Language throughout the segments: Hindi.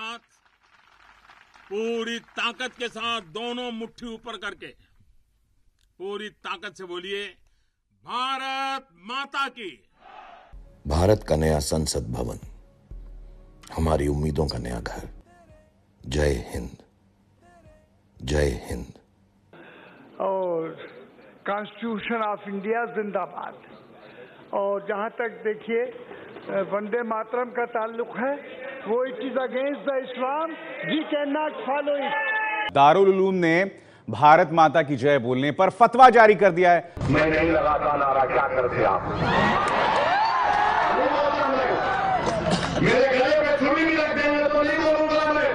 साथ, पूरी ताकत के साथ दोनों मुट्ठी ऊपर करके पूरी ताकत से बोलिए, भारत माता की। भारत का नया संसद भवन, हमारी उम्मीदों का नया घर। जय हिंद, जय हिंद। और कॉन्स्टिट्यूशन ऑफ इंडिया जिंदाबाद। और जहां तक देखिए वंदे मातरम का ताल्लुक है, वो it is against the Islam, we can not follow it. Darul Uloom ने भारत माता की जय बोलने पर फतवा जारी कर दिया है। मैं नहीं लगाता नारा, क्या करते आप? मेरे गले पे छुरी भी रख देंगे तो नहीं बोलूंगा मैं,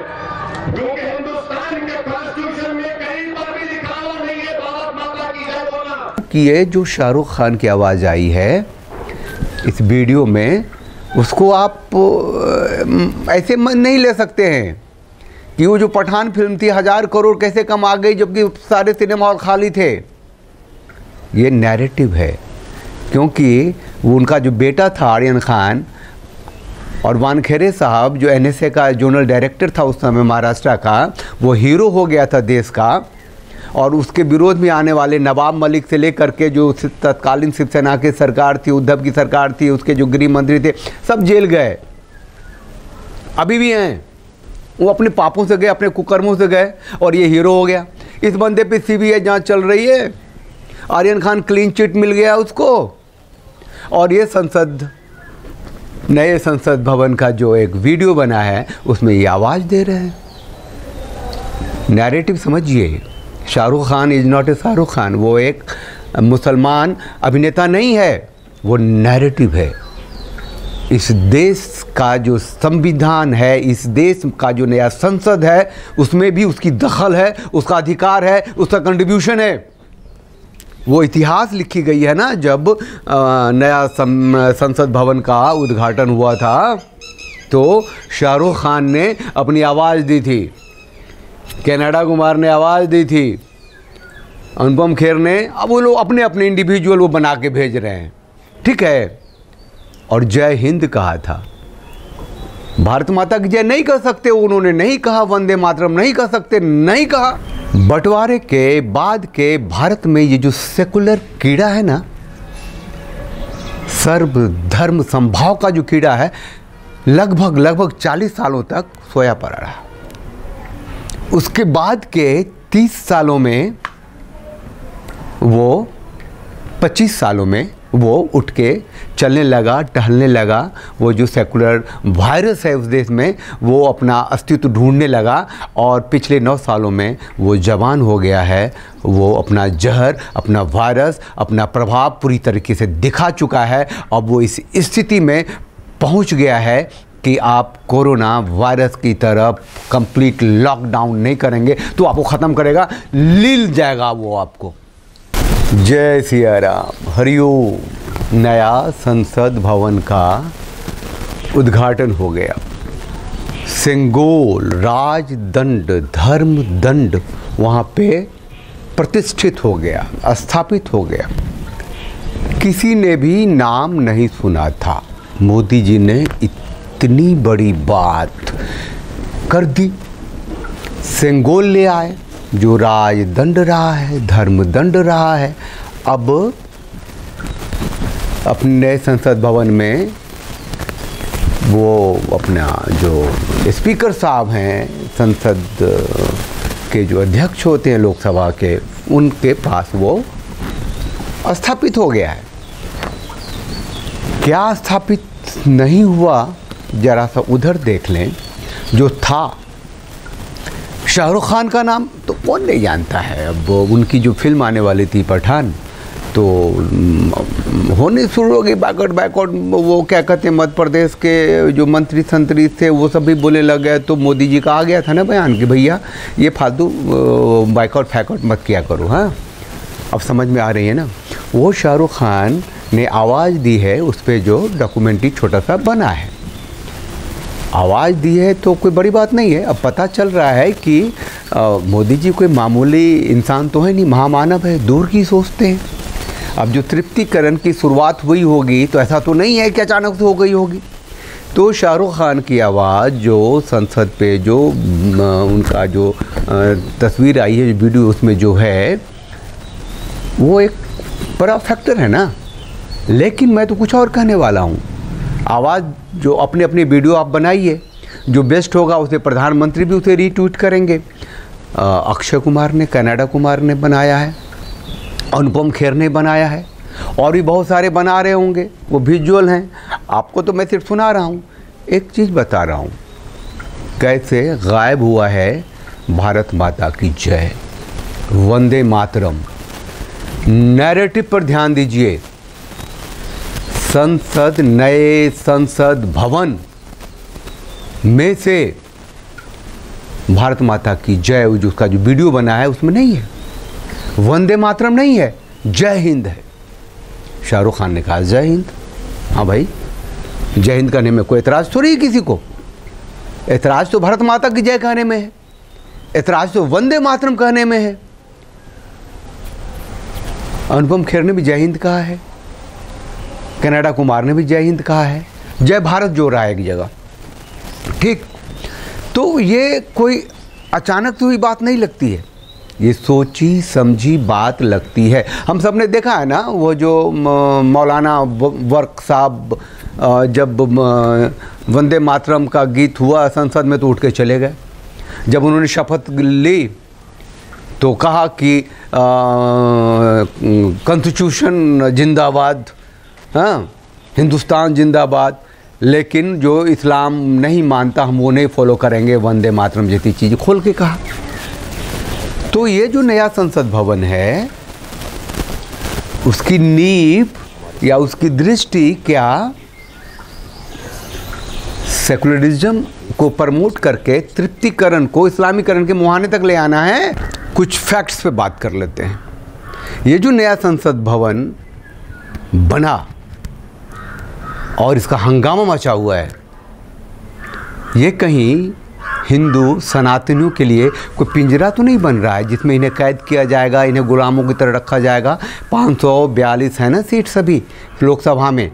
क्योंकि हिंदुस्तान के कॉन्स्टिट्यूशन में कहीं पर भी लिखा हुआ नहीं है भारत माता की जय बोलना। कि ये जो शाहरुख खान की आवाज़ आई है इस वीडियो में, उसको आप ऐसे मन नहीं ले सकते हैं कि वो जो पठान फिल्म थी 1000 करोड़ कैसे कम आ गई जबकि सारे सिनेमा हॉल खाली थे। ये नैरेटिव है, क्योंकि वो उनका जो बेटा था आर्यन खान और वानखेड़े साहब जो NSA का जोनल डायरेक्टर था उस समय महाराष्ट्र का, वो हीरो हो गया था देश का। और उसके विरोध में आने वाले नवाब मलिक से लेकर के जो तत्कालीन शिवसेना की सरकार थी, उद्धव की सरकार थी, उसके जो गृह मंत्री थे, सब जेल गए, अभी भी हैं। वो अपने पापों से गए, अपने कुकर्मों से गए, और ये हीरो हो गया। इस बंदे पे CBI जांच चल रही है। आर्यन खान क्लीन चिट मिल गया उसको। और ये नए संसद भवन का जो एक वीडियो बना है उसमें ये आवाज़ दे रहे हैं। नैरेटिव समझिए, Shahrukh Khan is not a Shahrukh Khan. वो एक मुसलमान अभिनेता नहीं है, वो नैरेटिव है। इस देश का जो संविधान है, इस देश का जो नया संसद है, उसमें भी उसकी दखल है, उसका अधिकार है, उसका कंट्रीब्यूशन है। वो इतिहास लिखी गई है ना, जब नया संसद भवन का उद्घाटन हुआ था तो शाहरुख खान ने अपनी आवाज़ दी थी, कनाडा कुमार ने आवाज़ दी थी, अनुपम खेर ने। अब वो लोग अपने अपने इंडिविजुअल वो बना के भेज रहे हैं, ठीक है। और जय हिंद कहा था, भारत माता की जय नहीं कह सकते उन्होंने, नहीं कहा वंदे मातरम, नहीं कह सकते, नहीं कहा। बंटवारे के बाद के भारत में ये जो सेकुलर कीड़ा है ना, सर्व धर्म संभाव का जो कीड़ा है, लगभग 40 सालों तक सोया पड़ा रहा। उसके बाद के 30 सालों में, वो 25 सालों में वो उठ के चलने लगा, टहलने लगा। वो जो सेकुलर वायरस है उस देश में, वो अपना अस्तित्व ढूंढने लगा। और पिछले 9 सालों में वो जवान हो गया है। वो अपना जहर, अपना वायरस, अपना प्रभाव पूरी तरीके से दिखा चुका है। अब वो इस स्थिति में पहुंच गया है कि आप कोरोना वायरस की तरफ कंप्लीट लॉकडाउन नहीं करेंगे तो आपको ख़त्म करेगा, लील जाएगा वो आपको। जय सिया राम, हरिओम। नया संसद भवन का उद्घाटन हो गया। सिंगोल राजदंड, धर्म दंड वहाँ पे प्रतिष्ठित हो गया, स्थापित हो गया। किसी ने भी नाम नहीं सुना था। मोदी जी ने इतनी बड़ी बात कर दी। सिंगोल ले आए, जो राजदंड रहा है, धर्मदंड रहा है। अब अपने संसद भवन में वो अपना जो स्पीकर साहब हैं, संसद के जो अध्यक्ष होते हैं लोकसभा के, उनके पास वो स्थापित हो गया है। क्या स्थापित नहीं हुआ, जरा सा उधर देख लें। जो था शाहरुख खान का नाम तो कौन नहीं जानता है। अब उनकी जो फिल्म आने वाली थी पठान, तो होने शुरू हो गई बैकआउट। वो क्या कहते हैं, मध्य प्रदेश के जो मंत्री संतरी थे वो सब भी बोलने लग गए। तो मोदी जी का आ गया था ना बयान कि भैया ये फालतू बैकआउट फैकआउट मत किया करो। हाँ, अब समझ में आ रही है ना। वो शाहरुख खान ने आवाज़ दी है, उस पर जो डॉक्यूमेंट्री छोटा सा बना है। आवाज़ दी है तो कोई बड़ी बात नहीं है। अब पता चल रहा है कि मोदी जी कोई मामूली इंसान तो है नहीं, महामानव है, दूर की सोचते हैं। अब जो तृप्तिकरण की शुरुआत हुई होगी तो ऐसा तो नहीं है कि अचानक से हो गई होगी। तो शाहरुख खान की आवाज़ जो संसद पे जो उनका जो तस्वीर आई है, जो वीडियो उसमें जो है, वो एक बड़ा फैक्टर है ना। लेकिन मैं तो कुछ और कहने वाला हूँ। आवाज़ जो अपने अपने वीडियो आप बनाइए, जो बेस्ट होगा उसे प्रधानमंत्री भी उसे रीट्वीट करेंगे। अक्षय कुमार ने, कनाडा कुमार ने बनाया है, अनुपम खेर ने बनाया है, और भी बहुत सारे बना रहे होंगे, वो विजुअल हैं। आपको तो मैं सिर्फ सुना रहा हूँ, एक चीज़ बता रहा हूँ, कैसे गायब हुआ है भारत माता की जय, वंदे मातरम। नैरेटिव पर ध्यान दीजिए। संसद, नए संसद भवन में से भारत माता की जय, जो उसका जो वीडियो बना है उसमें नहीं है, वंदे मातरम नहीं है, जय हिंद है। शाहरुख खान ने कहा जय हिंद। हाँ भाई, जय हिंद कहने में कोई एतराज़ थोड़ी है किसी को। एतराज़ तो भारत माता की जय कहने में है, एतराज़ तो वंदे मातरम कहने में है। अनुपम खेर ने भी जय हिंद कहा है, कनाडा कुमार ने भी जय हिंद कहा है, जय भारत जो रहा है एक जगह। ठीक, तो ये कोई अचानक तो हुई बात नहीं लगती है, ये सोची समझी बात लगती है। हम सब ने देखा है ना, वो जो मौलाना वर्क साहब जब वंदे मातरम का गीत हुआ संसद में तो उठ के चले गए। जब उन्होंने शपथ ली तो कहा कि कॉन्स्टिट्यूशन जिंदाबाद, हाँ, हिंदुस्तान जिंदाबाद, लेकिन जो इस्लाम नहीं मानता हम वो नहीं फॉलो करेंगे, वंदे मातरम जैसी चीज़ खोल के कहा। तो ये जो नया संसद भवन है, उसकी नींव या उसकी दृष्टि क्या सेकुलरिज्म को प्रमोट करके तृप्तिकरण को इस्लामीकरण के मुहाने तक ले आना है? कुछ फैक्ट्स पे बात कर लेते हैं। ये जो नया संसद भवन बना और इसका हंगामा मचा हुआ है, ये कहीं हिंदू सनातनियों के लिए कोई पिंजरा तो नहीं बन रहा है जिसमें इन्हें कैद किया जाएगा, इन्हें गुलामों की तरह रखा जाएगा। 542 है ना सीट सभी लोकसभा में,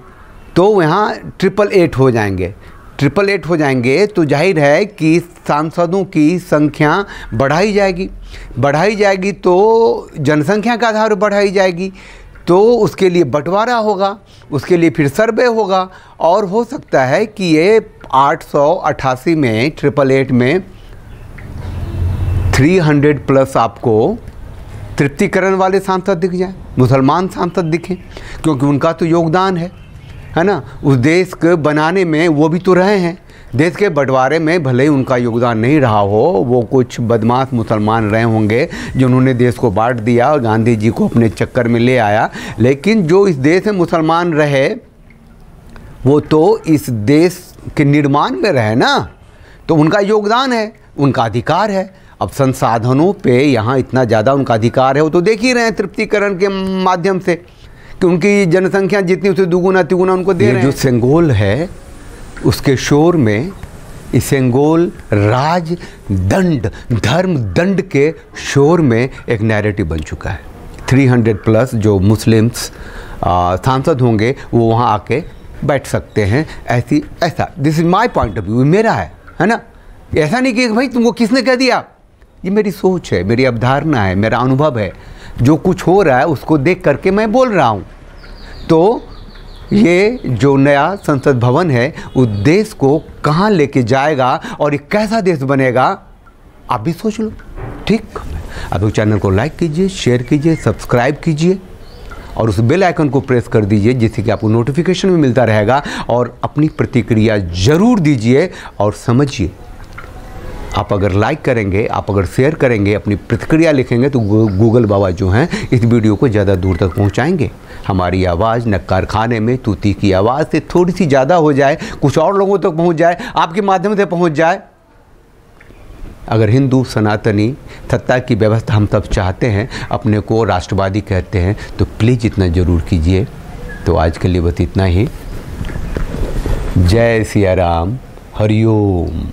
तो यहाँ 888 हो जाएंगे। 888 हो जाएंगे तो जाहिर है कि सांसदों की संख्या बढ़ाई जाएगी तो जनसंख्या के आधार पर बढ़ाई जाएगी, तो उसके लिए बंटवारा होगा, उसके लिए फिर सर्वे होगा, और हो सकता है कि ये 888 में 888 में 300 प्लस आपको तृप्तिकरण वाले सांसद दिख जाए, मुसलमान सांसद दिखें, क्योंकि उनका तो योगदान है ना, उस देश के बनाने में वो भी तो रहे हैं। देश के बंटवारे में भले ही उनका योगदान नहीं रहा हो, वो कुछ बदमाश मुसलमान रहे होंगे जिन्होंने देश को बांट दिया और गांधी जी को अपने चक्कर में ले आया, लेकिन जो इस देश में मुसलमान रहे वो तो इस देश के निर्माण में रहे ना, तो उनका योगदान है, उनका अधिकार है। अब संसाधनों पे यहाँ इतना ज़्यादा उनका अधिकार है, वो तो देख ही रहे हैं तृप्तिकरण के माध्यम से कि उनकी जनसंख्या जितनी उसे दुगुना तिगुना उनको दे रहे हैं। जो सेंगोल है उसके शोर में, इस सेंगोल राज दंड धर्म दंड के शोर में एक नैरेटिव बन चुका है। 300 प्लस जो मुस्लिम्स सांसद होंगे वो वहाँ आके बैठ सकते हैं, ऐसा this is my point of view, मेरा है ना। ऐसा नहीं कि भाई तुमको किसने कह दिया, ये मेरी सोच है, मेरी अवधारणा है, मेरा अनुभव है, जो कुछ हो रहा है उसको देख करके मैं बोल रहा हूँ। तो ये जो नया संसद भवन है उस देश को कहाँ लेके जाएगा और ये कैसा देश बनेगा, आप भी सोच लो। ठीक, आप चैनल को लाइक कीजिए, शेयर कीजिए, सब्सक्राइब कीजिए और उस बेल आइकन को प्रेस कर दीजिए जिससे कि आपको नोटिफिकेशन भी मिलता रहेगा, और अपनी प्रतिक्रिया ज़रूर दीजिए। और समझिए, आप अगर लाइक करेंगे, आप अगर शेयर करेंगे, अपनी प्रतिक्रिया लिखेंगे तो गूगल बाबा जो हैं इस वीडियो को ज़्यादा दूर तक पहुंचाएंगे। हमारी आवाज़ न कारखाने में तूती की आवाज़ से थोड़ी सी ज़्यादा हो जाए, कुछ और लोगों तक पहुंच जाए, आपके माध्यम से पहुंच जाए। अगर हिंदू सनातनी सत्ता की व्यवस्था हम सब चाहते हैं, अपने को राष्ट्रवादी कहते हैं, तो प्लीज़ इतना ज़रूर कीजिए। तो आज के लिए बस इतना ही। जय सिया राम, हरिओम।